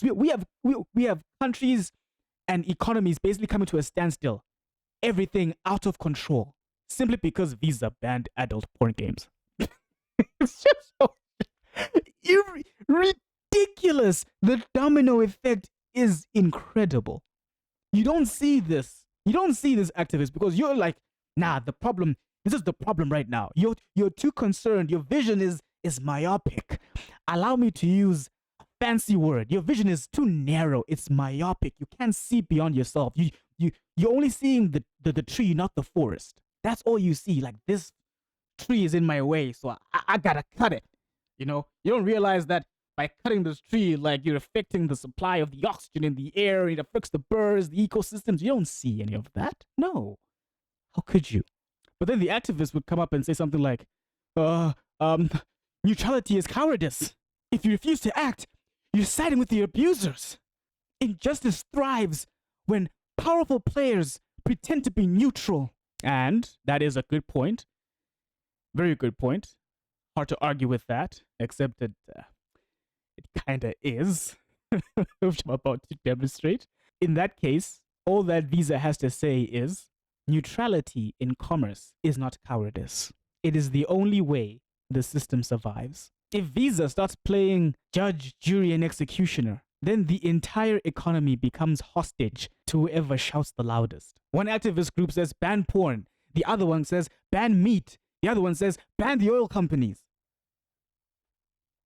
We have countries and economies basically coming to a standstill. Everything out of control simply because Visa banned adult porn games. It's just so ridiculous. The domino effect is incredible. You don't see this. You don't see this, activists, because you're like, nah, this is the problem right now. You're too concerned. Your vision is myopic. Allow me to use a fancy word. Your vision is too narrow. It's myopic. You can't see beyond yourself. You're only seeing the tree, not the forest. That's all you see. Like, this tree is in my way, so I gotta cut it. You don't realize that by cutting this tree, like, you're affecting the supply of the oxygen in the air. It affects the birds, the ecosystems. You don't see any of that. No. How could you? But then the activists would come up and say something like, neutrality is cowardice. If you refuse to act, you're siding with the abusers. Injustice thrives when powerful players pretend to be neutral. And that is a good point. Very good point. Hard to argue with that, except that it kind of is, which I'm about to demonstrate. In that case, all that Visa has to say is, neutrality in commerce is not cowardice. It is the only way the system survives. If Visa starts playing judge, jury, and executioner, then the entire economy becomes hostage to whoever shouts the loudest. One activist group says ban porn. The other one says ban meat. The other one says ban the oil companies.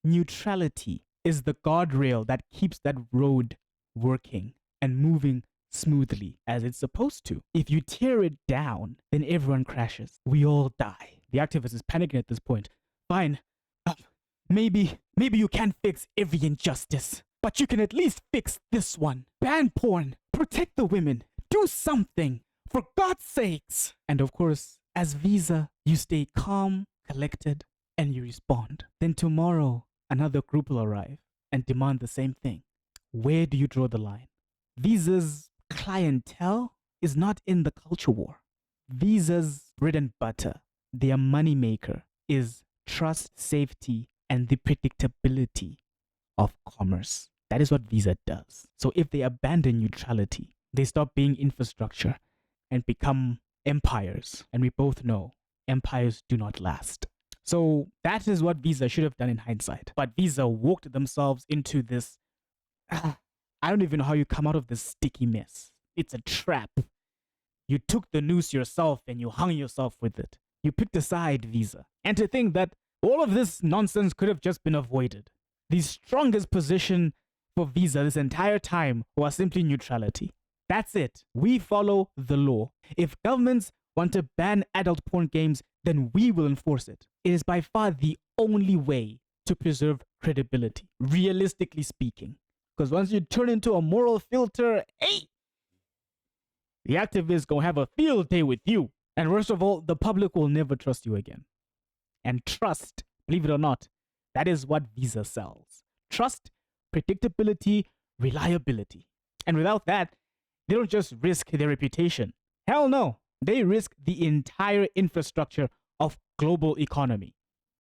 Neutrality is the guardrail that keeps that road working and moving smoothly as it's supposed to. If you tear it down, then everyone crashes. We all die. The activist is panicking at this point. Fine. Maybe you can't fix every injustice, but you can at least fix this one. Ban porn. Protect the women. Do something. For God's sakes. And of course, as Visa, you stay calm, collected, and you respond. Then tomorrow, another group will arrive and demand the same thing. Where do you draw the line? Visa's clientele is not in the culture war. Visa's bread and butter, their moneymaker, is trust, safety, and the predictability of commerce. That is what Visa does. So if they abandon neutrality, they stop being infrastructure and become empires. And we both know empires do not last. So that is what Visa should have done in hindsight. But Visa walked themselves into this. I don't even know how you come out of this sticky mess. It's a trap. You took the noose yourself and you hung yourself with it. You picked a side, Visa. And to think that all of this nonsense could have just been avoided. The strongest position for Visa this entire time was simply neutrality. That's it. We follow the law. If governments want to ban adult porn games, then we will enforce it. It is by far the only way to preserve credibility, realistically speaking. Because once you turn into a moral filter, hey, the activists gonna have a field day with you. And worst of all, the public will never trust you again. And trust, believe it or not, that is what Visa sells. Trust, predictability, reliability. And without that, they don't just risk their reputation. Hell no. They risk the entire infrastructure of global economy.